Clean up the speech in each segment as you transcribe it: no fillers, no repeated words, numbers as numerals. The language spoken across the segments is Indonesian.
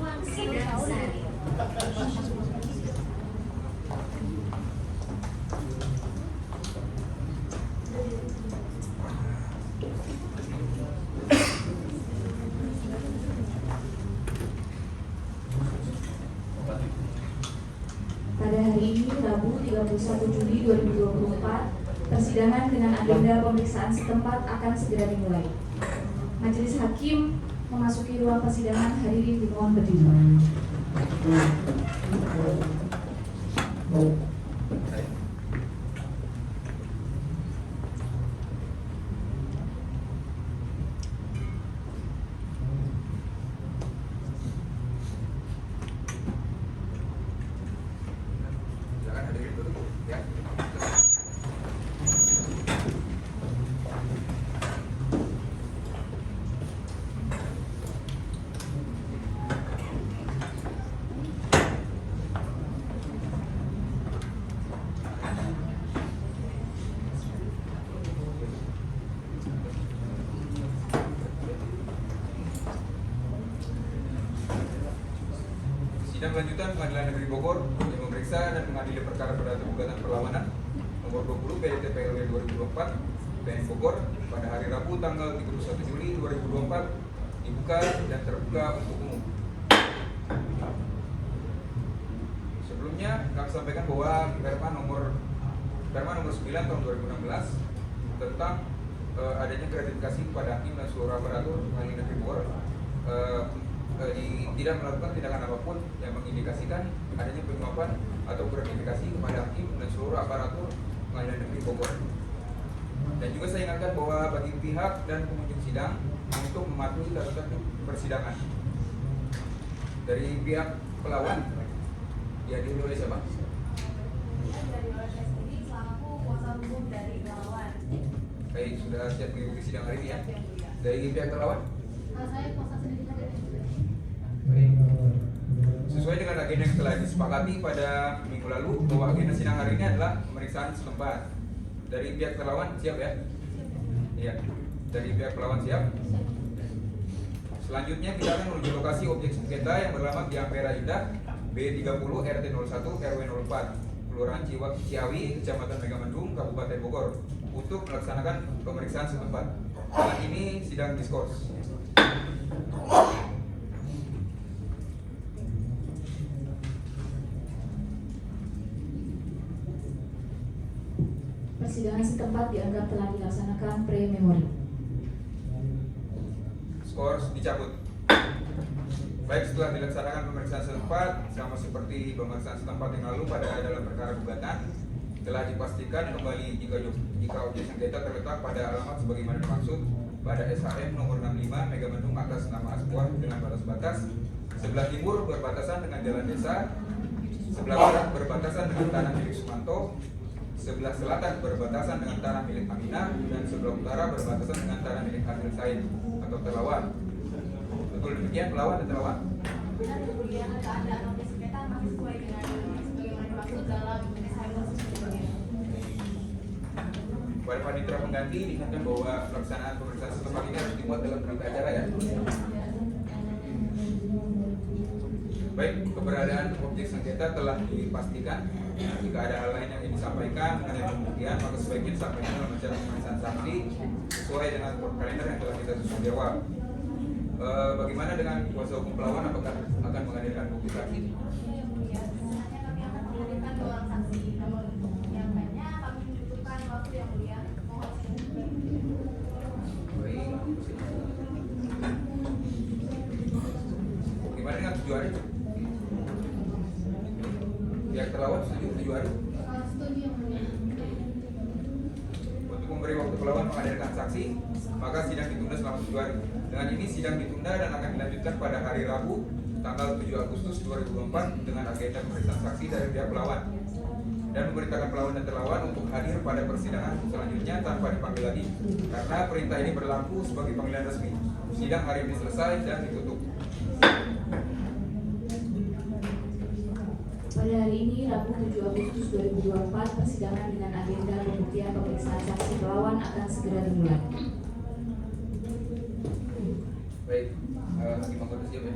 Sidang Sari. Pada hari ini, Rabu 31 Juli 2024, persidangan dengan agenda pemeriksaan setempat akan segera dimulai. Majelis Hakim memasuki ruang persidangan, hadirin dimohon berdiri. Sidang lanjutan Pengadilan Negeri Bogor yang memeriksa dan mengadili perkara perdata gugatan perlawanan nomor 20 PDT PLW 2024 PN Bogor pada hari Rabu tanggal 31 Juli 2024 dibuka dan terbuka untuk umum. Sebelumnya kami sampaikan bahwa Perma nomor 9 tahun 2016 tentang adanya gratifikasi kepada hakim dan seluruh aparatur Pengadilan Negeri Bogor tidak melakukan tindakan apapun yang mengindikasikan adanya penyuapan atau gratifikasi kepada hakim dan seluruh aparatur Pengadilan Negeri Bogor. Dan juga saya ingatkan bahwa bagi pihak dan pengunjung sidang untuk mematuhi tata persidangan. Dari pihak pelawan dihadiri oleh siapa? Dari oleh saya sendiri selaku kuasa hukum dari pelawan. Baik, sudah siap mengikuti sidang hari ini ya. Dari pihak terlawan? Saya kuasa sendiri. Baik. Sesuai dengan agenda yang telah disepakati pada minggu lalu bahwa agenda sidang hari ini adalah pemeriksaan setempat. Dari pihak terlawan siap ya? Iya. Dari pihak pelawan siap? Selanjutnya kita akan menuju lokasi objek sengketa yang beralamat di Ampera Indah B30 RT 01 RW 04 Kelurahan Ciawi, Kecamatan Megamendung, Kabupaten Bogor untuk melaksanakan pemeriksaan setempat. Saat ini sidang diskors. Persidangan setempat dianggap telah dilaksanakan pre-memori. Skors dicabut. Baik, setelah dilaksanakan pemeriksaan setempat, sama seperti pemeriksaan setempat yang lalu pada dalam perkara gugatan, telah dipastikan kembali jika objek sengketa terletak pada alamat sebagaimana dimaksud pada SHM nomor 65 Megamendung atas nama Asbuah dengan batas-batas sebelah timur berbatasan dengan jalan desa, sebelah barat berbatasan dengan tanah milik Sumanto, sebelah selatan berbatasan dengan tanah milik Aminah, dan sebelah utara berbatasan dengan tanah milik Adil Said atau Terlawan. Betul demikian pelawan dan terlawan? Benar kemudian keadaan objek sengketa masih sesuai dengan sebagaimana dimaksud dalam SHM sebelumnya. Pada panitera pengganti diingatkan bahwa pelaksanaan pemeriksaan setempat ini harus dimuat dalam berita acara ya. Baik, keberadaan objek sengketa telah dipastikan. Jika ada hal lain yang ingin disampaikan mengenai pembuktian, maka sebaiknya disampaikan dalam acara pemeriksaan saksi sesuai dengan kalender yang telah kita susun di awal. Bagaimana dengan kuasa hukum pelawan? Apakah akan menghadirkan bukti saksi? Ya, sebenarnya kami akan menghadirkan 2 orang saksi, namun yang lainnya kami membutuhkan waktu yang mulia. Mohon Baik. Gimana dengan 7 hari? Pihak terlawan setuju 7 hari? setuju yang mulia. Untuk memberi waktu pelawan menghadirkan saksi, maka sidang ditunda selama 7 hari. Dengan ini sidang ditunda dan akan dilanjutkan pada hari Rabu tanggal 7 Agustus 2024 dengan agenda pemeriksaan saksi dari pihak pelawan dan memerintahkan pelawan dan terlawan untuk hadir pada persidangan selanjutnya tanpa dipanggil lagi karena perintah ini berlaku sebagai panggilan resmi. Sidang hari ini selesai dan ditutup. Pada hari ini, Rabu 7 Agustus 2024, persidangan dengan agenda pembuktian pemeriksaan saksi pelawan akan segera dimulai. Baik, Hakim Anggota siap ya?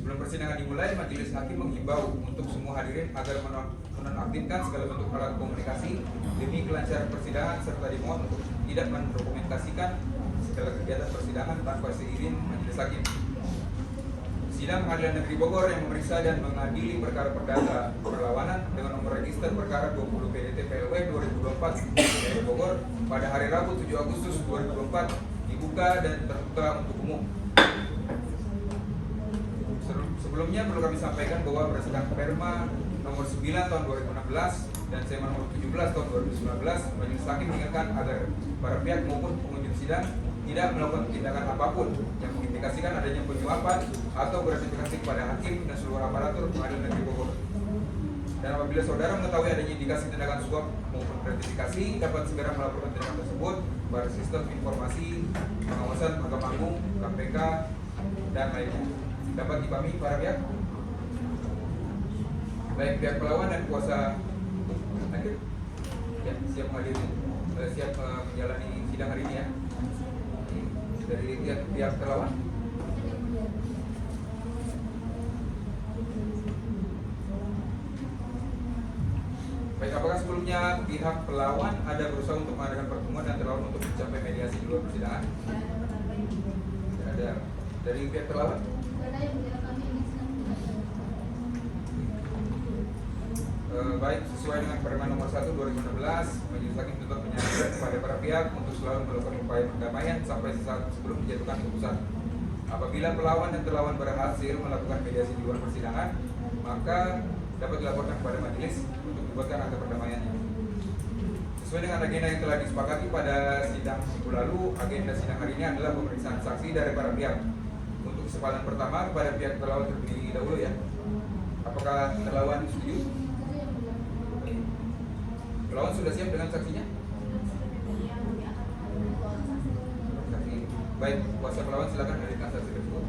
Sebelum persidangan dimulai, majelis hakim menghimbau untuk semua hadirin agar menonaktifkan segala bentuk alat komunikasi demi kelancaran persidangan serta dimohon untuk tidak mendokumentasikan segala kegiatan persidangan tanpa seizin majelis hakim. Sidang Pengadilan Negeri Bogor yang memeriksa dan mengadili perkara perdata perlawanan dengan nomor register perkara 20 PDT PLW 2024 dari Bogor pada hari Rabu 7 Agustus 2024 dibuka dan terbuka untuk umum. Sebelumnya perlu kami sampaikan bahwa berdasarkan Perma nomor 9 tahun 2016 dan Sema nomor 17 tahun 2019, majelis hakim mengingatkan agar para pihak maupun pengunjung sidang tidak melakukan tindakan apapun yang mengindikasikan adanya penyuapan atau gratifikasi kepada hakim dan seluruh aparatur Pengadilan Negeri Bogor. Dan apabila saudara mengetahui adanya indikasi tindakan suap maupun gratifikasi, dapat segera melaporkan tindakan tersebut pada sistem informasi pengawasan Mahkamah Agung, KPK, dan lainnya. Dapat dipahami para pihak? Baik pihak pelawan dan kuasa hakim ya, siap menghadiri, siap menjalani sidang hari ini ya. Dari pihak terlawan. Baik, apakah sebelumnya pihak pelawan ada berusaha untuk mengadakan pertemuan dan terlawan untuk mencapai mediasi di luar persidangan? Tidak ada. Dari pihak terlawan? Baik, sesuai dengan Perma nomor 1 2016, majelis hakim tetap menyarankan kepada para pihak untuk selalu melakukan upaya perdamaian sampai sesaat sebelum menjatuhkan keputusan. Apabila pelawan dan terlawan berhasil melakukan mediasi di luar persidangan, maka dapat dilaporkan kepada majelis untuk dibuatkan akta perdamaiannya. Sesuai dengan agenda yang telah disepakati pada sidang minggu lalu, agenda sidang hari ini adalah pemeriksaan saksi dari para pihak. Untuk kesempatan pertama kepada pihak terlawan terlebih dahulu ya. Apakah terlawan setuju? Pelawan sudah siap dengan saksinya? Saksi. Baik, kuasa pelawan silakan hadirkan saksi tersebut.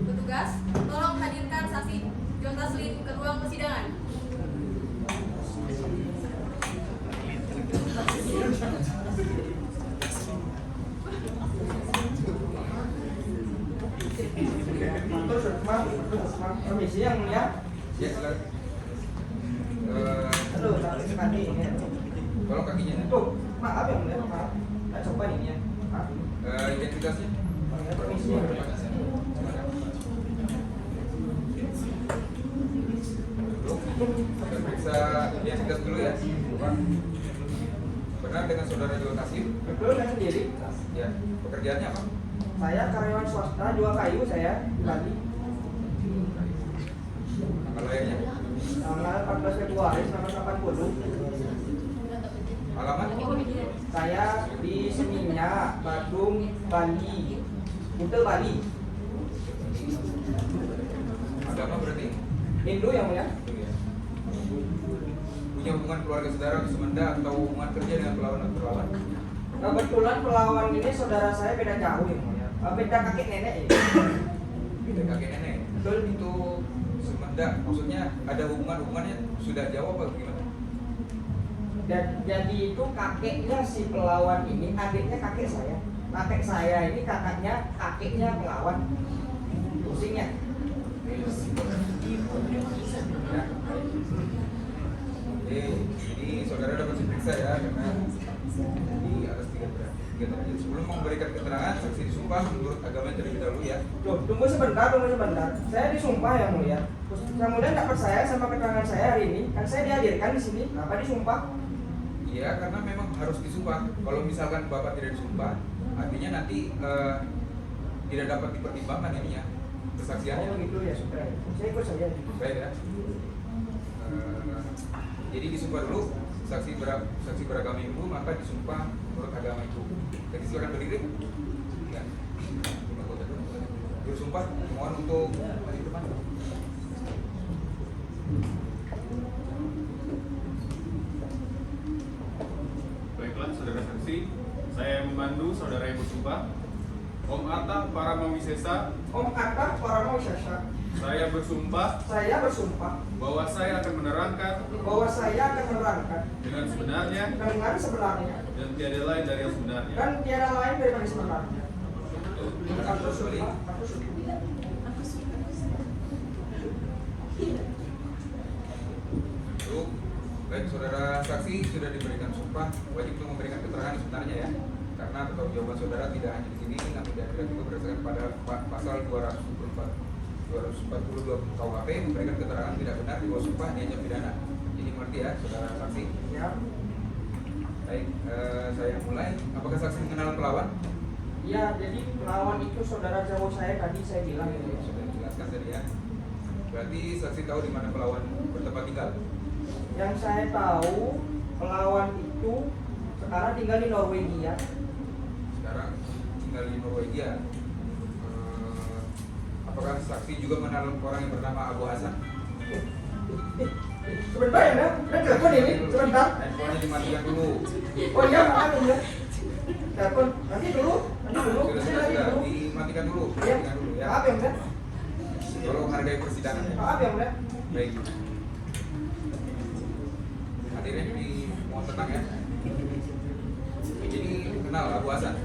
Petugas, tolong hadirkan saksi John Taslim ke ruang persidangan. Permisi yang mulia. Ya, silakan. Aduh, tarik kaki ini. Tolong kakinya. Tuh, maaf yang mulia, maaf. Tak coba ini ya. Maaf. Identitasnya? Permisi. Kita periksa identitas dulu ya. Benar dengan saudara John Taslim? Betul, saya sendiri. Ya. Pekerjaannya apa? Saya karyawan swasta, jual kayu saya di Bali. Tanggal lahirnya? Tanggal 14 Februari 1980. Alamat? Saya di Seminyak, Badung, Bali. Kuta Bali. Agama berarti? Hindu yang mulia. Ya. Punya hubungan keluarga saudara di Sumenda atau hubungan kerja dengan pelawan atau terlawan? Kebetulan pelawan ini saudara saya beda jauh yang mulia. Beda kakek nenek ini. Beda kakek nenek. Betul. Itu Sumenda, maksudnya ada hubungannya sudah jauh apa gimana? Dan jadi itu kakeknya si pelawan ini adiknya kakek saya. Kakek saya ini kakeknya pelawan. Pusingnya. Ya. Jadi saudara dapat diperiksa ya karena di atas 3 derajat. Sebelum memberikan keterangan, saksi disumpah menurut agama terlebih dahulu ya. Loh, tunggu sebentar. Saya disumpah yang mulia. Yang mulia tidak percaya sama keterangan saya hari ini. Kan saya dihadirkan di sini. Kenapa disumpah? Iya, karena memang harus disumpah. Kalau misalkan Bapak tidak disumpah, artinya nanti tidak dapat dipertimbangkan ininya kesaksiannya. Oh gitu ya, sudah. Saya ikut saja. Baik ya. Jadi disumpah dulu, saksi beragama itu, maka disumpah menurut agama itu. Jadi silakan berdiri. Ya. Bersumpah, mohon untuk maju depan. Baiklah, saudara saksi, saya membantu saudara yang bersumpah. Om Atta Paramawisesa, Om Atta Paramawisesa, saya bersumpah bahwa saya akan menerangkan dengan sebenarnya dan tiada lain dari yang sebenarnya. Dan tiada lain daripada sebenarnya. Terus balik. saksi sudah diberikan sumpah, wajib untuk memberikan keterangan sebenarnya ya. Karena pertanggungjawaban saudara tidak hanya di sini, namun diakhirkan juga berdasarkan pada pasal 242 KUHP memberikan keterangan tidak benar di bawah sumpah diancam pidana. Ini mengerti ya, saudara saksi? Ya. Baik, saya mulai. Apakah saksi mengenal pelawan? Ya, jadi pelawan itu saudara jauh saya tadi saya bilang itu ya. Sudah dijelaskan tadi ya. Berarti saksi tahu di mana pelawan bertempat tinggal? Yang saya tahu pelawan itu sekarang tinggal di Norwegia. Sekarang tinggal di Norwegia. Apakah saksi juga mengenal orang yang bernama Abu Hasan? Sebentar ya, telepon ini, sebentar. Handphonenya dimatikan dulu. Oh iya, maaf ya. Telepon, nanti dulu. Sudah dimatikan dulu. Iya. Matikan dulu ya. Maaf ya, Mbak. Tolong hargai persidangan. Maaf ya, Mbak. Baik. Hadirin di mohon tenang ya. Jadi kenal Abu Hasan?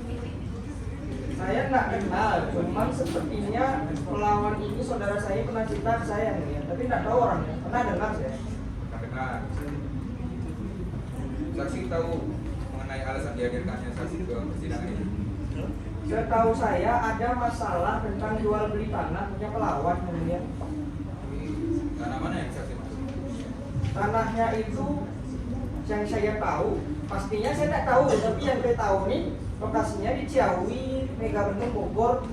Saya nggak kenal, cuman sepertinya pelawan ini saudara saya pernah cerita ke saya nih, ya. Tapi nggak tahu orangnya. Pernah dengar saya. Pernah dengar. Saksi tahu mengenai alasan dihadirkannya saksi ke persidangan ini? Setahu saya ada masalah tentang jual beli tanah punya pelawan kemudian. Tanah mana yang saksi maksud? Tanahnya itu yang saya tahu, pastinya saya tidak tahu, tapi yang saya tahu nih lokasinya di Ciawi, Megabendung, Bogor,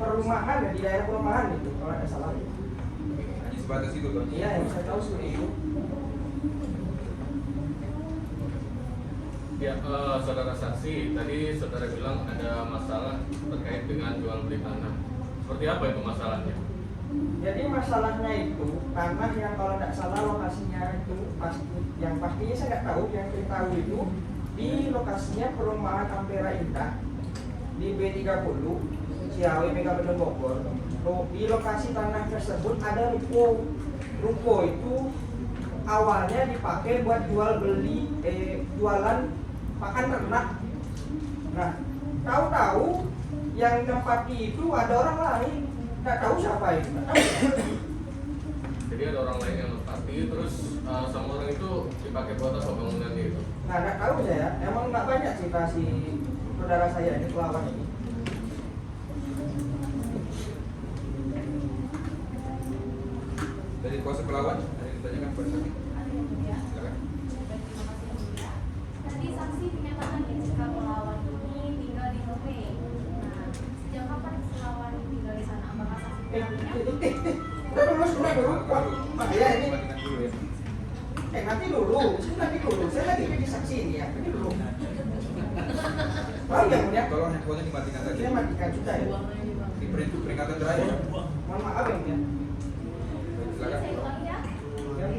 perumahan ya, di daerah perumahan itu kalau tidak salah. Hanya sebatas itu toh? Iya, yang saya tahu seperti itu. Ya, saudara saksi, tadi saudara bilang ada masalah terkait dengan jual beli tanah. Seperti apa itu masalahnya? Jadi masalahnya itu tanah yang kalau tidak salah lokasinya itu yang pastinya saya nggak tahu, yang saya tahu itu di lokasinya perumahan Ampera Indah di B30 Ciawi Megabendung Bogor. Di lokasi tanah tersebut ada ruko. Ruko itu awalnya dipakai buat jualan pakan ternak. Nah, tahu-tahu yang nempati itu ada orang lain, nggak tahu siapa itu. Nggak tahu. Jadi ada orang lain yang menempati, terus sama orang itu dipakai buat apa bangunannya itu? Nah, nggak tahu saya. Emang nggak banyak cerita si saudara saya ini pelawan ini. Dari kuasa pelawan ada yang ditanyakan kepada saksi? Ada yang mulia. Silakan. Baik, terima kasih yang mulia. Tadi saksi menyatakan jika pelawan ini tinggal di Norway. Nah, sejak kapan pelawan ini tinggal di sana? Apakah saksi mengetahuinya? Udah dulu, sebentar dulu. Wah, ya ini. Matikan dulu ya. Nanti dulu. Saya lagi jadi saksi ini ya. Nanti dulu. Paham ya, Mulia? Tolong handphonenya dimatikan saja. Saya matikan sudah ya. Di peringatan terakhir. Mohon maaf ya, Mulia. Silakan. Saya ulangi ya. Ya.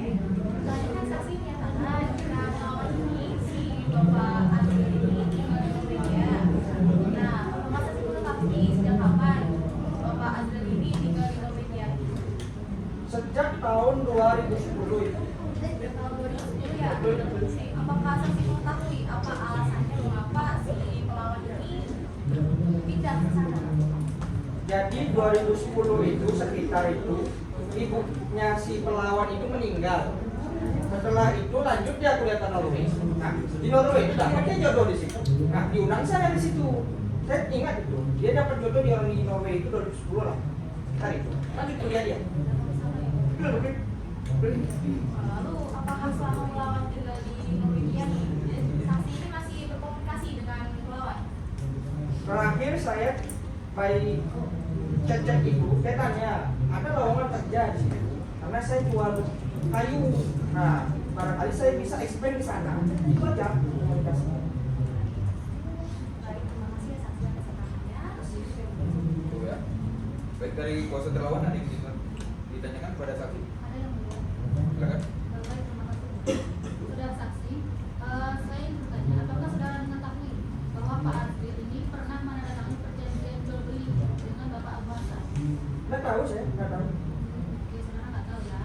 Tadi kan saksi menyatakan jika pelawan ini si Bapak Azril ini tinggal di Norwegia. Nah, apakah saksi mengetahui sejak kapan Bapak Azril ini tinggal di Norwegia? Sejak tahun 2010 itu. Sejak tahun 2010 ya. Apakah saksi mengetahui apa alasannya mengapa si pelawan ini pindah ke sana? Jadi 2010 itu sekitar itu ibunya si pelawan itu meninggal. Setelah itu lanjut dia kuliah ke Norway. Nah, di Norway itu dapatnya jodoh di situ. Nah, diundang saya di situ. Saya ingat itu. Dia dapat jodoh di orang di Norway itu 2010 lah. Hari itu. Lanjut kuliah dia. Lalu apakah selama pelawan tinggal di Norwegia saksi ini masih berkomunikasi dengan pelawan? Terakhir saya by chat itu, saya tanya, ada lowongan kerja di situ. Karena saya jual kayu. Nah, barangkali saya bisa expand di sana. Itu aja komunikasinya. Baik, terima kasih ya saksi atas keterangannya. Itu ya. Baik, dari kuasa terlawan ada yang ditanyakan kepada saksi? Ada yang mulia. Silakan. Baik, terima kasih. Saudara saksi, saya ingin bertanya, apakah saudara mengetahui bahwa Pak Azril ini pernah menandatangani perjanjian jual beli dengan Bapak Abu Hasan? Nggak tahu saya, nggak tahu. Oke, saudara nggak tahu ya.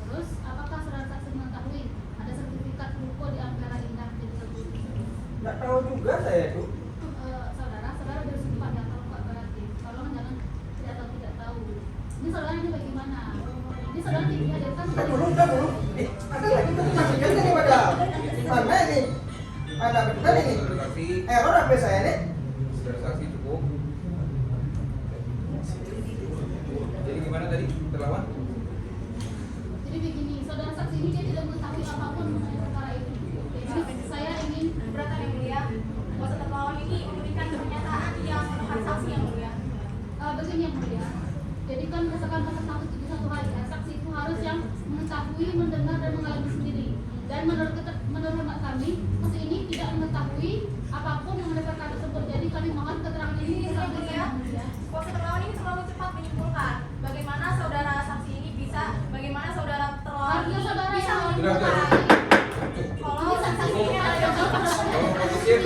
Terus, apakah saudara saksi mengetahui ada sertifikat ruko di Ampera Indah di tersebut? Nggak tahu juga saya itu. Saudara bersumpah ya, kalau nggak berarti. Tolong jangan tidak tahu. Ini saudara ini bagaimana? Ini saudara tidak dihadirkan. Udah belum. Ada lagi tuh saksikan daripada mana ini? Ada betul ini. Saudara saksi, Error apa saya nih? saudara saksi cukup. Jadi gimana tadi terlawan? Jadi begini, saudara saksi ini dia tidak mengetahui apapun mengenai perkara itu. Jadi saya ingin Keberatan yang mulia, kuasa terlawan ini memberikan pernyataan yang menekan saksi yang mulia. begini yang mulia. Jadi kan berdasarkan pasal 171 ya, saksi itu harus yang mengetahui, mendengar dan mengalami sendiri. Dan menurut hemat kami, saksi ini tidak mengetahui apapun mengenai perkara tersebut. Jadi kami mohon keterangan ini Ini yang disampaikan mulia, yang mulia. kuasa terlawan ini terlalu cepat menyimpulkan bagaimana saudara saksi ini bisa, bagaimana saudara terlawan Harusnya ini saudara bisa yang menyimpulkan. Kalau saksi ini ada Tolong fokusin.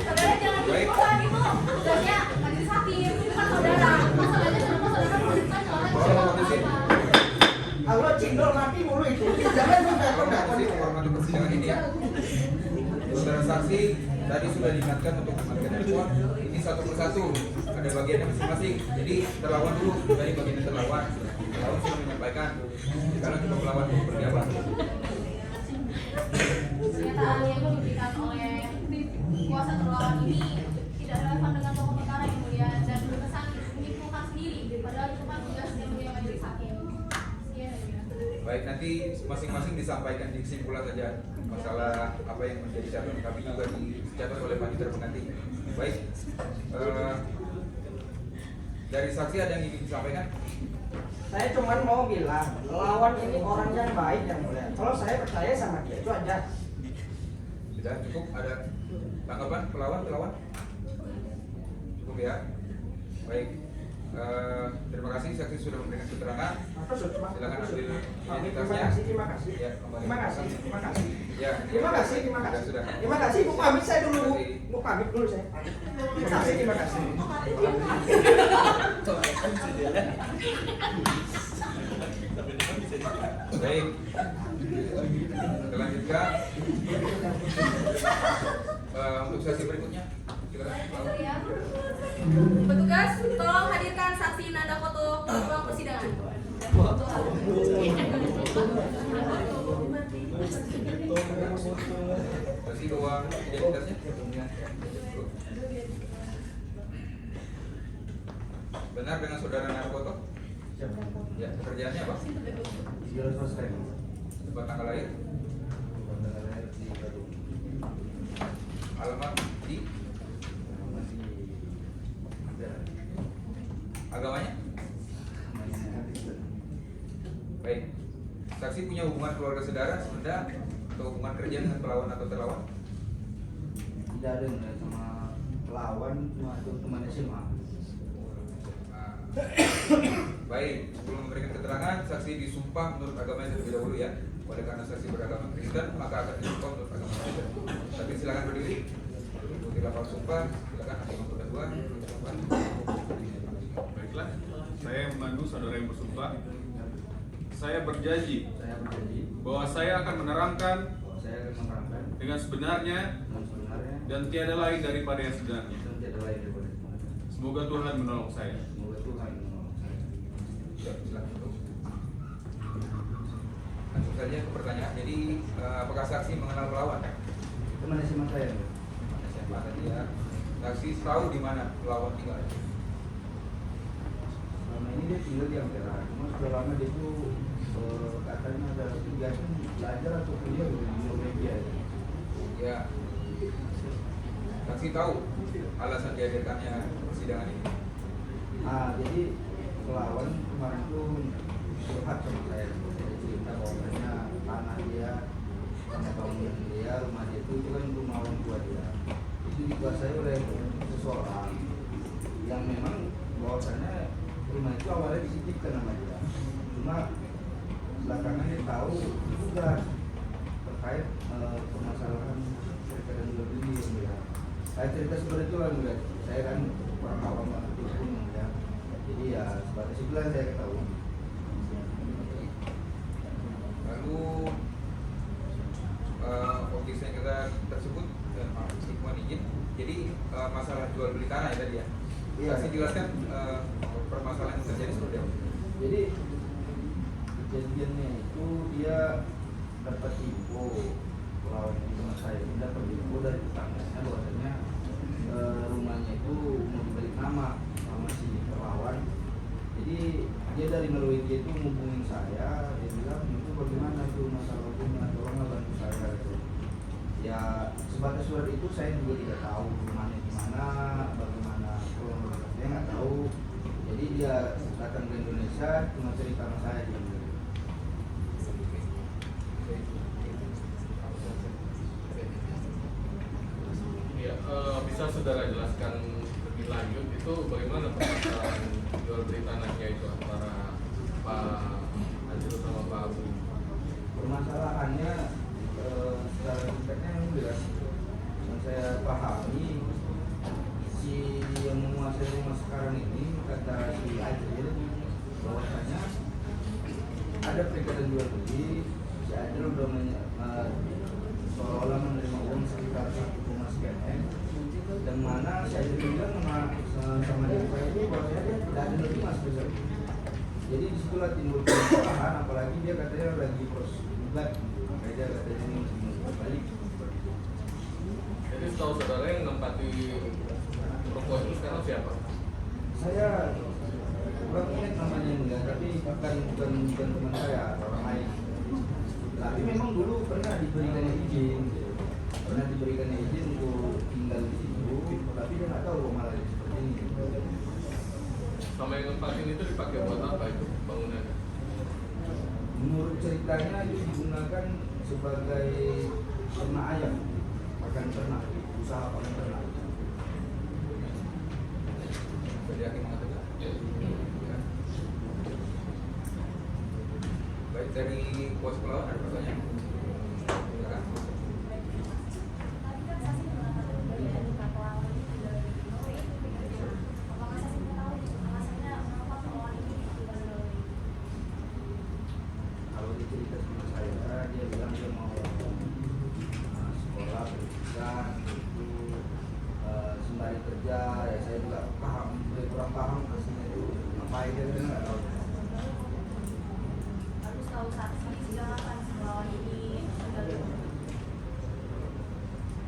saudara jangan menyimpulkan itu. Tugasnya majelis hakim, itu kan saudara. Masalahnya kenapa saudara mengatakan oleh Tolong fokusin. Allah cindol mati mulu itu. Jangan Tolong bunda. fokusin menghormati persidangan ini ya. Saudara saksi tadi sudah diingatkan untuk mematikan handphone. Ini satu persatu, ada bagiannya masing-masing. Jadi terlawan dulu dari bagian terlawan. Terlawan sudah menyampaikan. Sekarang coba melawan dulu seperti apa? Pernyataan yang diberikan oleh kuasa terlawan ini tidak relevan dengan pokok perkara yang mulia dan berkesan menyimpulkan sendiri, padahal itu kan tugas yang mulia majelis hakim. Sekian ya. Baik, nanti masing-masing disampaikan di kesimpulan saja masalah apa yang menjadi catatan kami juga dicatat oleh panitia pengganti. Baik, dari saksi ada yang ingin disampaikan? Saya cuma mau bilang, lawan ini orang yang baik yang mulia. Kalau saya percaya sama dia itu aja. Sudah cukup, ada tanggapan pelawan? Cukup ya. Baik, terima kasih saksi sudah memberikan keterangan. Silakan ambil identitasnya. Terima kasih. Ya, kembali. Terima kasih. Ya, Terima kasih. Sudah. Terima kasih. Bu pamit saya dulu. Bu pamit dulu saya. Terima kasih. Baik, kita lanjutkan untuk sesi berikutnya. Silakan. Ya. Petugas, tolong hadirkan saksi Nanda Foto ke ruang persidangan. Kasih bawa identitasnya. Benar dengan saudara Narkoto? Ya, pekerjaannya apa? Tempat tanggal lahir? Alamat di? Agamanya? Baik. Saksi punya hubungan keluarga saudara, Sunda, atau hubungan kerja dengan pelawan atau terlawan? Tidak ada sama lawan, cuma itu teman SMA. Baik, sebelum memberikan keterangan, saksi disumpah menurut agamanya terlebih dahulu ya. Oleh karena saksi beragama Kristen, maka akan disumpah menurut agama Kristen. Tapi silakan berdiri. Ikuti lafal sumpah. Silakan hakim yang kedua. Baiklah, saya memandu saudara yang bersumpah. Saya berjanji Saya berjanji bahwa saya akan menerangkan bahwa saya akan menerangkan dengan sebenarnya dan sebenarnya dan tiada lain daripada yang sebenarnya. dan tidak lain daripada itu. Semoga Tuhan menolong saya. Semoga Tuhan menolong saya. Ya, silakan. Langsung saja ke pertanyaan. Jadi, apakah saksi mengenal pelawan? Teman SMA saya. SMA tadi ya. Saksi tahu di mana pelawan tinggal? Selama ini dia tinggal di Ampera. Cuma sudah lama dia itu katanya ada kegiatan belajar atau kuliah di Norwegia. Ya. Saksi tahu alasan dihadirkannya persidangan ini. Jadi pelawan kemarin itu curhat sama saya. Saya cerita bahwasanya tanah dia sama bangunan dia, rumah dia itu kan rumah orang tua dia. Itu dikuasai oleh seseorang yang memang bahwasanya rumah itu awalnya disitipkan sama dia. Cuma belakangan dia tahu juga terkait permasalahan perkara jual beli ya. Saya cerita seperti itu lah, saya kan orang awam banget hukum ya. Jadi ya sebatas itu lah saya ketahui. Lalu objek yang kita tersebut maaf mohon izin. Jadi masalah jual beli tanah ya tadi ya. Iya. Saksi jelaskan permasalahan yang terjadi seperti apa. Jadi kejadiannya itu dia dapat info lawan rumah saya ini dapat info dari tetangganya bahwasanya rumahnya itu mau dibalik nama sama si perlawan. Jadi dia dari Norwegia itu menghubungin saya, dia bilang itu bagaimana itu masalah hukumnya, tolonglah bantu saya gitu. Ya sebatas surat itu saya juga tidak tahu rumahnya di mana, bagaimana kronologisnya dia nggak tahu. Jadi dia datang ke Indonesia cuma cerita sama saya dia. Ya, bisa saudara jelaskan lebih lanjut itu bagaimana permasalahan jual beli tanahnya itu antara Pak Azrul sama Pak Abu? Permasalahannya secara singkatnya yang jelas yang saya pahami, si yang menguasai rumah sekarang ini kata si Azril bahwasanya ada perikatan jual beli. Si Azril udah seolah-olah menerima uang sekitar 1,sekian M, dan mana si Azril bilang sama dia itu bahwasanya dia tidak ada nerima sebesar itu. Jadi disitulah timbul permasalahan, apalagi dia katanya lagi proses gugat, makanya dia katanya ini mesti balik. Jadi setahu saudara yang menempati ruko itu sekarang siapa? Saya kurang ingat namanya enggak, tapi bukan teman saya, orang lain. Tapi memang dulu pernah diberikan izin untuk tinggal di situ, tapi dia nggak tahu malah seperti ini. Sama yang nempatin itu dipakai buat apa itu bangunannya? Menurut ceritanya itu digunakan sebagai ternak ayam, pakan ternak, usaha pakan ternak. Jadi hakim mengatakan. Ya. Baik, dari kuasa pelawan ada pertanyaan? Silakan. Tadi kan saksi mengatakan dari Pak Pelawan itu dari Norway. Apakah saksi mengetahui alasannya mengapa pelawan ini tinggal di Norway? Kalau dia cerita sama saya, dia bilang dia mau sekolah pendidikan itu sembari kerja. Ya saya juga kurang paham pastinya itu ngapain dia nggak tahu. Lalu setahu saksi sejak kapan pelawan ini tinggal di Norway?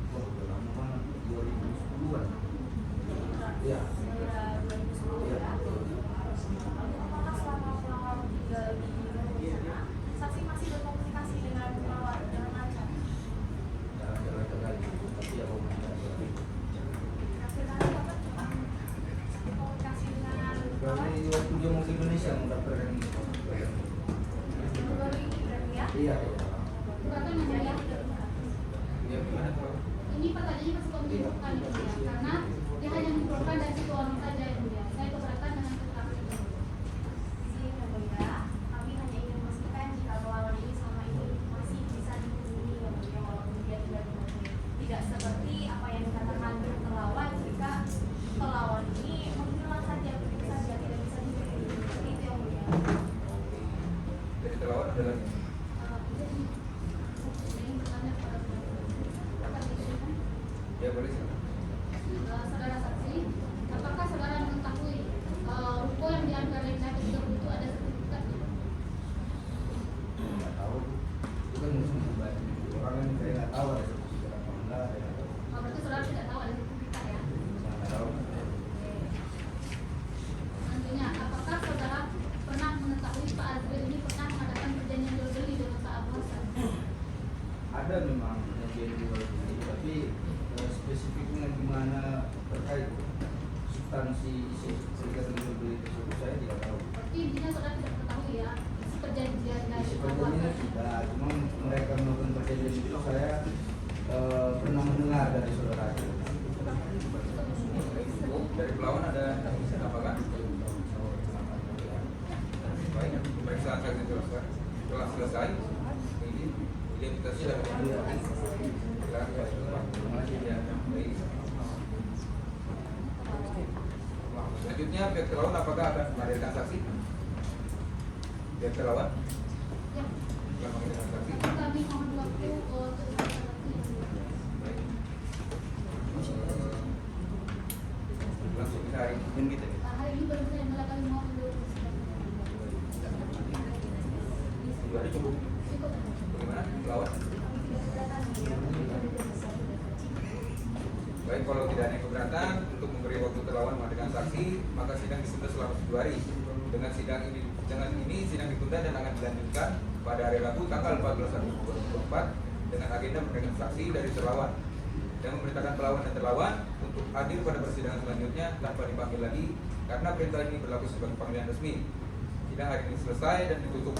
Wah, udah lama banget, 2010-an. Iya. Setelah 2010 ya. Lalu apakah selama pelawan tinggal di Norway sana, saksi masih berkomunikasi dengan pelawan dengan lancar? Jalan-jalan kali, tapi ya mau Terakhir kali kapan komunikasi dengan pelawan? Kalau waktu dia mau ke Indonesia mau daftarkan ini. Baru ini berarti ya? Iya. Bukan namanya. Ya, gimana tuh? Ini pertanyaannya masih komunikasi ya, karena dia hanya mengumpulkan dari situ orang saja yang mulia. Saya keberatan dengan keterangan itu. Izin yang mulia, kami hanya ingin memastikan jika pelawan ini selama ini masih bisa dihubungi yang mulia walaupun dia tidak di Norway. Tidak seperti apa yang dikatakan pelawan jika pelawan ini menghilang saja begitu saja tidak bisa dihubungi. Seperti itu yang mulia. Dari pelawan ada lagi? Saya ingin bertanya kepada saudara. Ya, boleh silakan. Saudara saksi, apakah saudara mengetahui ruko yang diambil dari Nabi 30 itu ada sertifikatnya? Nggak tahu. Itu kan musuh pribadi. Orang yang saya nggak tahu ada sertifikat apa enggak, saya nggak tahu. Berarti saudara tidak tahu ada sertifikat ya? Saya nggak tahu. Selanjutnya, apakah saudara pernah mengetahui Pak Azril ini pernah mengadakan perjanjian jual beli dengan Pak Abu Hasan? Ada memang perjanjian jual beli, tapi spesifiknya gimana terkait substansi isi perjanjian jual beli tersebut saya tidak tahu. Berarti intinya saudara tidak mengetahui ya isi perjanjian dari Isi Pak Abu perjanjiannya Hasan. tidak, cuma mereka melakukan perjanjian itu saya pernah mendengar dari saudara. Dari pelawan ada apa kan? Baik, pemeriksaan saksi telah selesai. Ini identitasnya sudah diambil. Silakan. Ya, baik. Selanjutnya pihak terlawan apakah akan menghadirkan saksi? Pihak terlawan Ya, akan menghadirkan saksi. kami mohon waktu untuk saksi. Baik. Langsung kita hari ini kita. Hari ini baru saya melakukan mohon dulu. berarti cukup. Bagaimana pelawan? Baik, kalau tidak ada yang keberatan untuk memberi waktu terlawan menghadirkan saksi, maka sidang ditunda selama 7 hari. Dengan ini sidang ditunda dan akan dilanjutkan pada hari Rabu tanggal 14 Agustus 2024 dengan agenda memberikan saksi dari terlawan dan memerintahkan pelawan dan terlawan untuk hadir pada persidangan selanjutnya tanpa dipanggil lagi karena perintah ini berlaku sebagai panggilan resmi. Sidang hari ini selesai dan ditutup.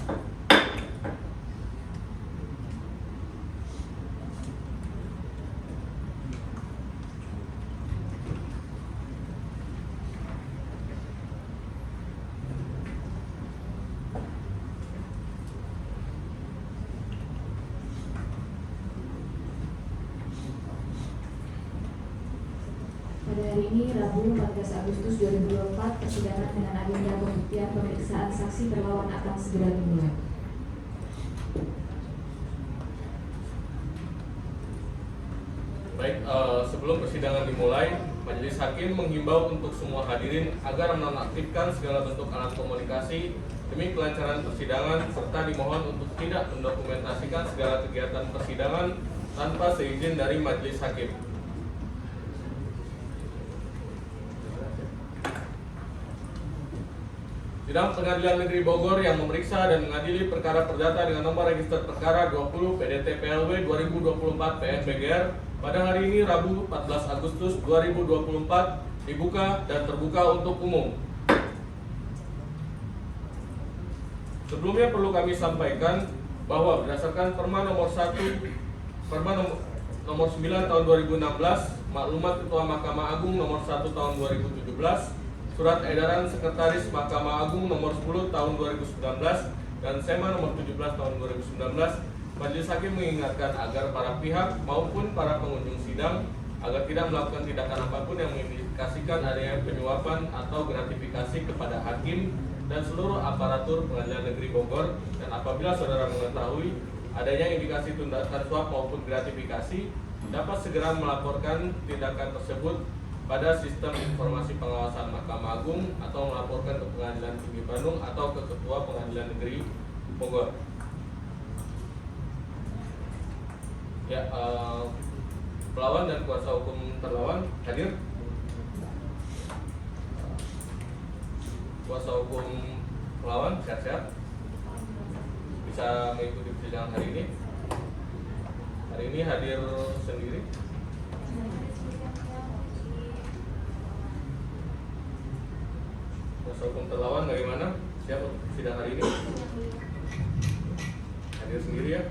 Pada hari ini, Rabu 14 Agustus 2024, persidangan dengan agenda pembuktian pemeriksaan saksi terlawan akan segera dimulai. Baik, sebelum persidangan dimulai, Majelis Hakim menghimbau untuk semua hadirin agar menonaktifkan segala bentuk alat komunikasi demi kelancaran persidangan serta dimohon untuk tidak mendokumentasikan segala kegiatan persidangan tanpa seizin dari Majelis Hakim. Sidang Pengadilan Negeri Bogor yang memeriksa dan mengadili perkara perdata dengan nomor register perkara 20 PDT PLW 2024 PN-BGR pada hari ini Rabu 14 Agustus 2024 dibuka dan terbuka untuk umum. Sebelumnya perlu kami sampaikan bahwa berdasarkan Perma nomor 9 tahun 2016, Maklumat Ketua Mahkamah Agung nomor 1 tahun 2017, Surat Edaran Sekretaris Mahkamah Agung nomor 10 tahun 2019 dan SEMA nomor 17 tahun 2019, Majelis Hakim mengingatkan agar para pihak maupun para pengunjung sidang agar tidak melakukan tindakan apapun yang mengindikasikan adanya penyuapan atau gratifikasi kepada hakim dan seluruh aparatur Pengadilan Negeri Bogor, dan apabila saudara mengetahui adanya indikasi tindakan suap maupun gratifikasi, dapat segera melaporkan tindakan tersebut pada Sistem Informasi Pengawasan Mahkamah Agung atau melaporkan ke Pengadilan Tinggi Bandung atau ke Ketua Pengadilan Negeri Bogor. Ya, pelawan dan kuasa hukum terlawan hadir. Kuasa hukum pelawan sehat-sehat, bisa mengikuti persidangan hari ini. Hari ini hadir sendiri. Kuasa hukum terlawan bagaimana? Siap untuk sidang hari ini? Hadir sendiri ya?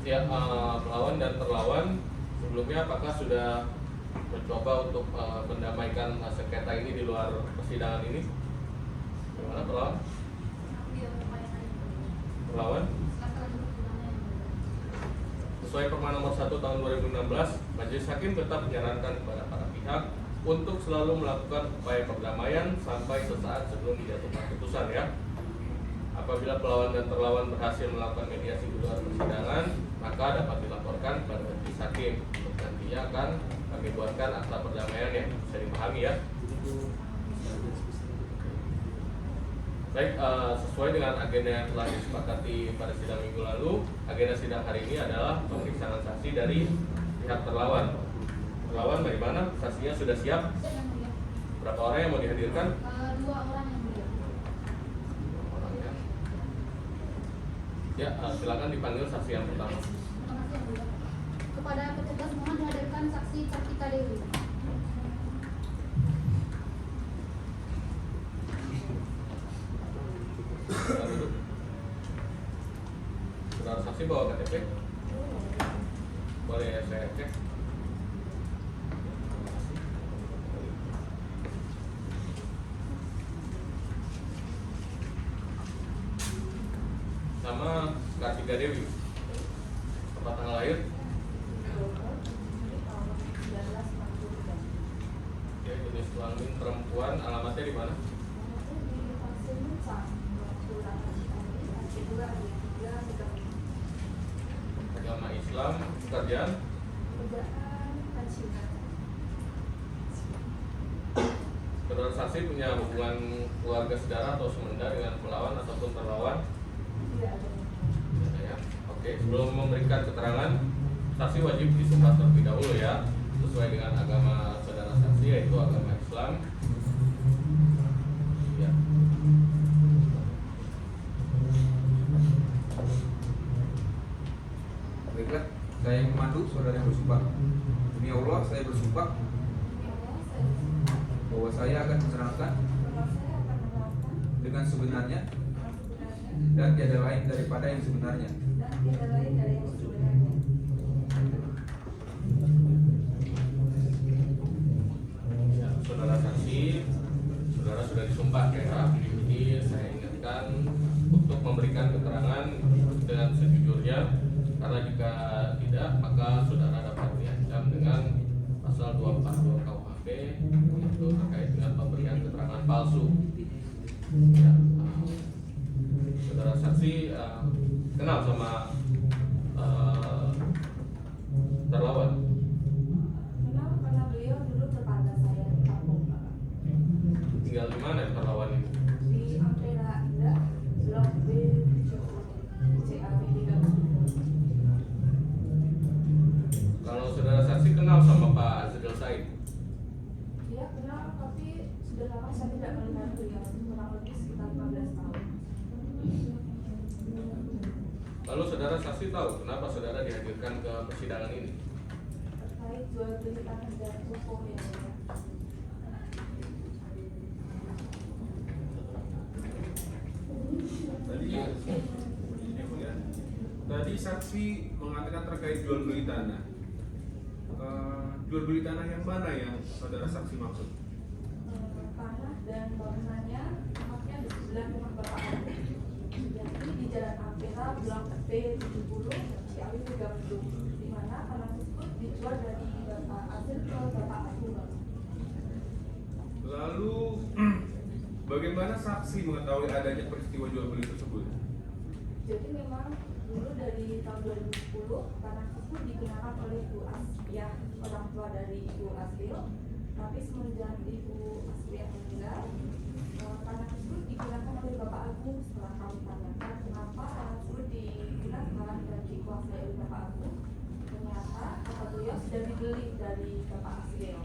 Ya, pelawan dan terlawan sebelumnya apakah sudah mencoba untuk mendamaikan sengketa ini di luar persidangan ini? Bagaimana pelawan? Terlawan? Sesuai Perma nomor 1 tahun 2016, Majelis Hakim tetap menyarankan kepada para pihak untuk selalu melakukan upaya perdamaian sampai sesaat sebelum dijatuhkan putusan ya. Apabila pelawan dan terlawan berhasil melakukan mediasi di luar persidangan, maka dapat dilaporkan pada Majelis Hakim. Nantinya akan kami buatkan akta perdamaian yang bisa dipahami ya. Baik, sesuai dengan agenda yang telah disepakati pada sidang minggu lalu, agenda sidang hari ini adalah pemeriksaan saksi dari pihak terlawan. Terlawan bagaimana? Saksinya sudah siap? Berapa orang yang mau dihadirkan? 2 orang yang mulia. Orang ya. Ya, silakan dipanggil saksi yang pertama. Terima kasih yang mulia. Kepada petugas mohon dihadirkan saksi Kartika Dewi. Silakan duduk. Saudara saksi bawa KTP? Boleh ya, saya cek. Nama Kartika Dewi. Tempat tanggal lahir? Ya, jenis kelamin perempuan, alamatnya di mana? Agama Islam, pekerjaan? Saudara saudara saksi punya hubungan keluarga saudara atau semenda dengan pelawan ataupun terlawan? Tidak ada. Tidak ada ya. Oke, sebelum memberikan keterangan, saksi wajib disumpah terlebih dahulu ya, sesuai dengan agama saudara saksi, yaitu agama Islam. Ya. Baiklah, saya yang memandu, saudara yang bersumpah. Demi Allah, saya bersumpah bahwa saya akan menerangkan dengan sebenarnya dan tiada lain daripada yang sebenarnya. Ya, saudara saksi, saudara sudah disumpah ya. Jadi saya ingatkan untuk memberikan keterangan dengan sejujurnya, karena jika tidak maka saudara dapat diancam dengan pasal 242 KUHP, yaitu terkait dengan pemberian keterangan palsu. Ya, saudara saksi kenal sama terlawan? Kenal karena beliau dulu tetangga saya di kampung, Pak. Tinggal di mana terlawan ini? Di Ampera Indah, Blok B, CAB 30. Kalau saudara saksi kenal sama Pak Azril Said? Dia kenal, tapi sudah lama saya tidak melihat beliau, kurang lebih sekitar 15 tahun. Lalu saudara saksi tahu kenapa saudara dihadirkan ke persidangan ini? Terkait jual beli tanah dan ruko yang ada. Tadi saksi mengatakan terkait jual beli tanah. Jual beli tanah yang mana yang saudara saksi maksud? Tanah dan bangunannya tempatnya di sebelah rumah Bapak Abu, yakni di Jalan Ampera, Blok B 70, Ciawi 30, di mana tanah tersebut dijual dari Bapak Azil ke Bapak Abu. Lalu bagaimana saksi mengetahui adanya peristiwa jual beli tersebut? Jadi memang dulu dari tahun 2010 tanah tersebut digunakan oleh Ibu Asriah, orang tua dari Ibu Asril. Tapi semenjak Ibu Asriah meninggal, tanah tersebut digunakan oleh Bapak Agung. Setelah kami tanyakan kenapa tanah tersebut digunakan dan dikuasai oleh Bapak Agung, ternyata kata beliau sudah dibeli dari Bapak Asril.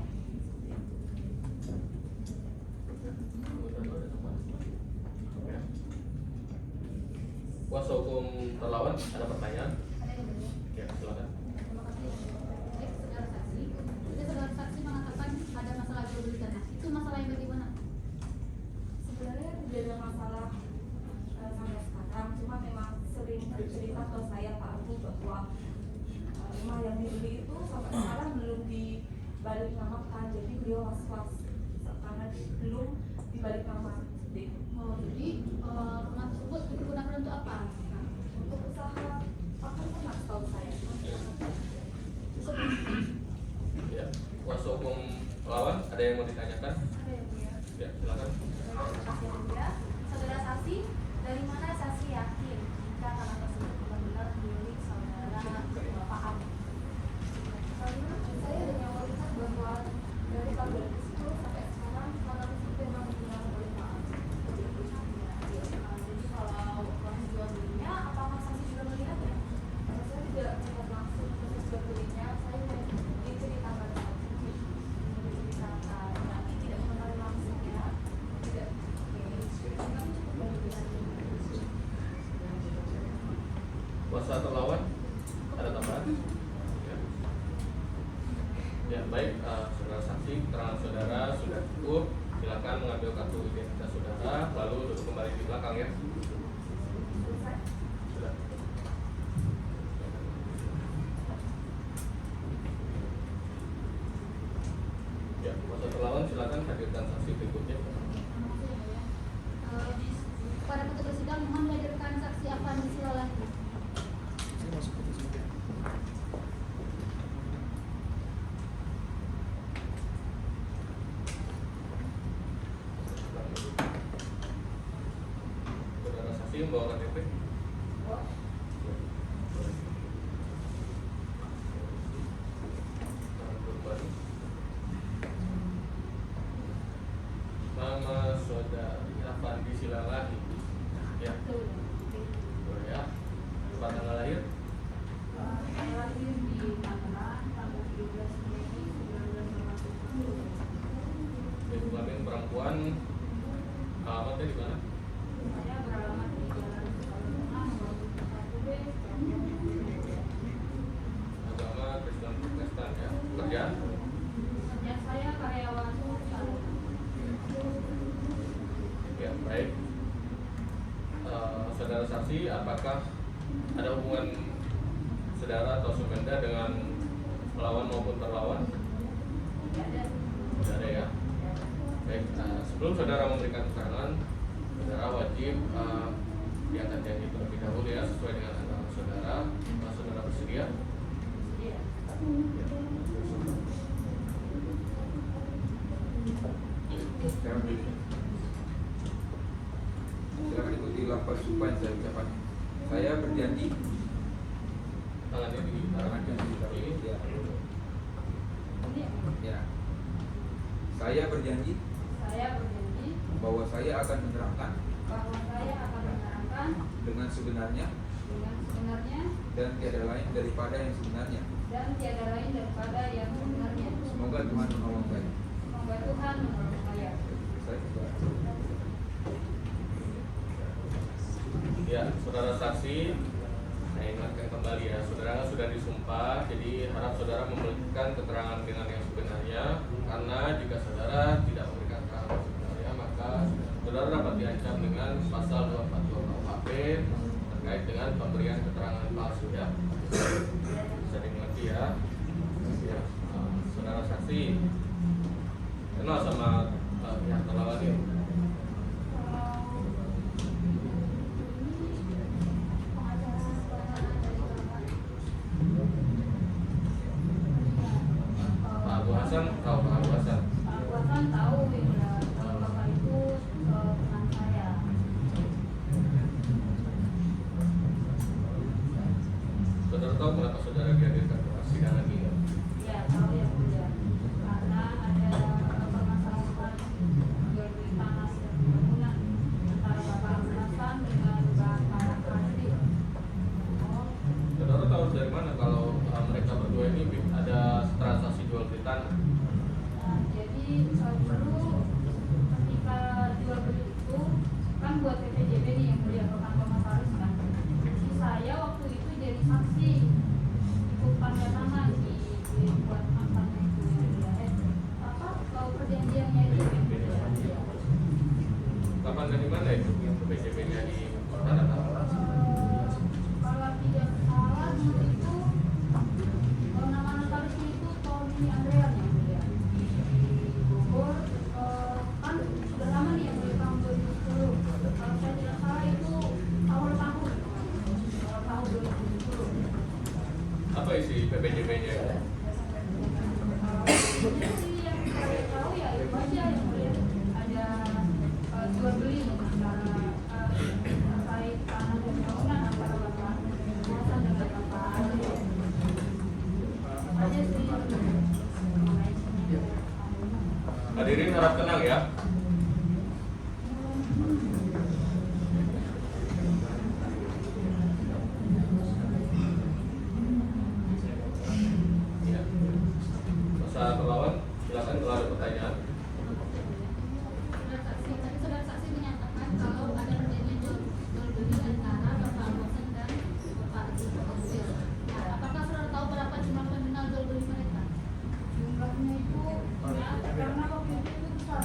Kuasa hukum terlawan ada pertanyaan? Ada yang boleh? Ya, silakan. Terima kasih. Baik, saudara saksi. Jadi saudara saksi mengatakan ada masalah jual beli tanah. Itu masalah yang bagaimana? Sebenarnya tidak ada masalah sampai sekarang, cuma memang sering bercerita ke saya Pak Agung bahwa rumah yang dibeli itu sampai sekarang belum dibalik namakan, jadi beliau was-was karena belum dibalik nama. Oh, jadi rumah tersebut digunakan untuk apa? Untuk usaha apa pernah tahu saya? Ya, kuasa hukum terlawan ada yang mau ditanyakan? Ada yang mulia. Ya, silakan. Terima kasih yang mulia. Saudara saksi, dari mana saksi yakin jika tanah tersebut benar-benar milik saudara Bapak Abu? Karena saya dengan melihat bahwa dari tahun 2010 sampai sekarang tanah tersebut memang digunakan oleh Pak Agung. Jadi kalau proses jual belinya, apakah saksi juga melihatnya? Saya tidak melihat langsung proses jual belinya, saya hanya diceritakan saja. Diceritakan, tapi tidak mengetahui langsung ya. Tidak. Kami cukup mendengar. Kuasa terlawan ada tambahan? Ya, ya baik, saudara saksi, keterangan saudara sudah cukup. Silakan mengambil kartu identitas saudara, lalu duduk kembali di belakang ya. Sudah. Ya, kuasa terlawan silakan hadirkan saksi berikutnya. Pada ketua persidangan mohon dihadirkan saksi Afandi Silalahi. Saudara saksi membawa KTP. Saudari Afandi Silalahi. Ya, Betul. boleh ya. Tempat tanggal lahir? Lahir di Tangerang tanggal 13 Mei 1980. Ibu kelamin perempuan. Alamatnya di mana? Saya beralamat di Jalan Sukarno, nomor 1B. Agama Kristen Protestan ya. Pekerjaan? Dan saya karyawan swasta. Ya, baik. Saudara saksi, apakah ada hubungan saudara atau Sumenda dengan melawan maupun terlawan? Tidak ada. Tidak ada ya. Baik, sebelum saudara memberikan keterangan, saudara wajib diangkat janji terlebih dahulu ya, sesuai dengan agama saudara. Apakah saudara bersedia? Iya. Ya. Sekarang silakan ikuti lafaz sumpah yang saya ucapkan. Saya berjanji. Tangannya di Tangan janji ini. ya. Ini Ya. Saya berjanji saya berjanji bahwa saya akan menerangkan bahwa saya akan menerangkan dengan sebenarnya dengan sebenarnya dan tiada lain daripada yang sebenarnya. dan tiada lain daripada yang sebenarnya. Semoga Tuhan menolong saya. Semoga Tuhan menolong saya. Saya juga. Ya, saudara saksi, saya ingatkan kembali ya, saudara sudah disumpah, jadi harap saudara memberikan keterangan dengan yang sebenarnya, karena jika saudara tidak memberikan keterangan yang sebenarnya, maka saudara dapat diancam dengan pasal 242 KUHP terkait dengan pemberian keterangan palsu ya. Bisa dimengerti ya. Ya, saudara saksi kenal sama pihak terlawan ini? Pak Abu Hasan tahu Pak Abu Hasan? Pak Abu Hasan tahu ya, kalau Bapak itu teman saya. Saudara tahu kenapa saudara dihadirkan ke persidangan ini? Ya, tahu ya mulia. Karena ada permasalahan jual beli tanah dan bangunan antara Bapak Abu Hasan dengan Bapak Asri. Saudara tahu dari mana kalau mereka berdua ini ada transaksi jual beli tanah? Nah, jadi dulu ketika jual beli itu kan buat PPJB nih yang mulia bukan komisaris kan. Si saya waktu itu jadi saksi ikut tanda tangan di buat angkatnya itu yang mulia. Apa kalau perjanjiannya itu yang mulia. Kapan dan di mana itu yang PPJB-nya di tanda tangan? Kalau tidak salah dulu itu nama notarisnya itu Tony Andrean yang mulia di Bogor. Kan sudah lama nih yang dari tahun 2010. Kalau saya tidak salah itu awal tahun 2010. Apa isi PPJB-nya itu? Jadi yang saya tahu ya itu aja yang mulia ada jual beli antara terkait tanah dan bangunan antara Bapak Hasan dengan Bapak Asri. Aja sih. Hadirin harap tenang ya. Ya. Masa terlawan, silakan kalau ada pertanyaan. Saudara saksi menyatakan kalau ada perjanjian jual beli antara Bapak Abu Hasan dan Bapak Asri. Nah, apakah saudara tahu berapa jumlah nominal jual beli mereka? Jumlahnya itu ya karena waktu itu besar.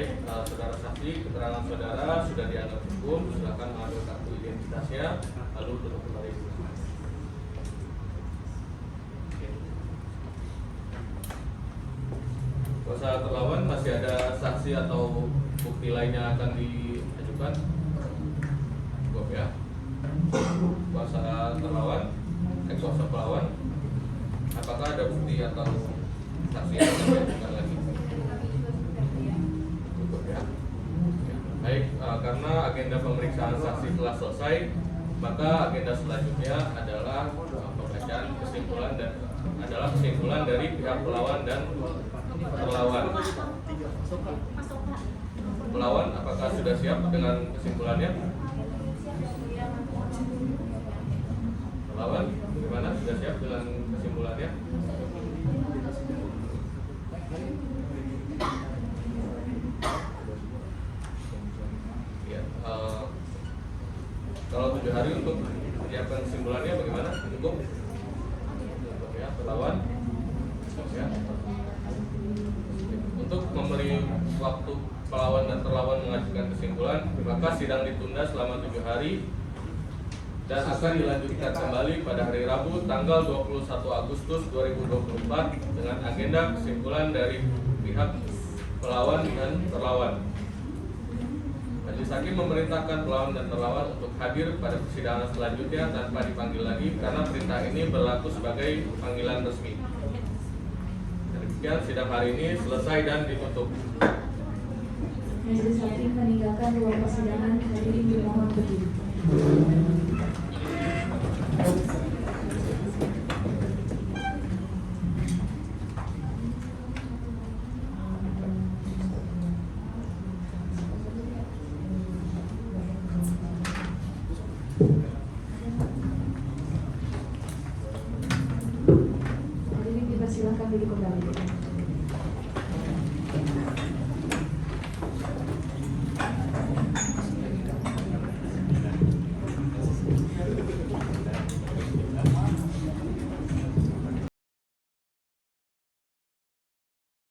Baik, saudara saksi, keterangan saudara sudah dianggap cukup. Silakan mengambil kartu identitasnya, lalu tutup kembali. Kuasa terlawan masih ada saksi atau bukti lainnya akan diajukan? Cukup ya. Kuasa terlawan, kuasa pelawan, apakah ada bukti atau saksi yang akan diajukan lagi? Cukup ya. Baik, karena agenda pemeriksaan saksi telah selesai, maka agenda selanjutnya adalah pembacaan kesimpulan dari pihak pelawan dan terlawan. Pelawan, apakah sudah siap dengan kesimpulannya? Terlawan, bagaimana? Sudah siap dengan kesimpulannya? Ya, kalau 7 hari untuk menyiapkan kesimpulannya bagaimana? Cukup? Cukup ya, terlawan? Ya. Untuk memberi waktu pelawan dan terlawan mengajukan kesimpulan, maka sidang ditunda selama 7 hari dan akan dilanjutkan kembali pada hari Rabu tanggal 21 Agustus 2024 dengan agenda kesimpulan dari pihak pelawan dan terlawan. Majelis Hakim memerintahkan pelawan dan terlawan untuk hadir pada persidangan selanjutnya tanpa dipanggil lagi karena perintah ini berlaku sebagai panggilan resmi. Demikian sidang hari ini selesai dan ditutup. Majelis Hakim meninggalkan ruang persidangan. Hadirin dimohon berdiri.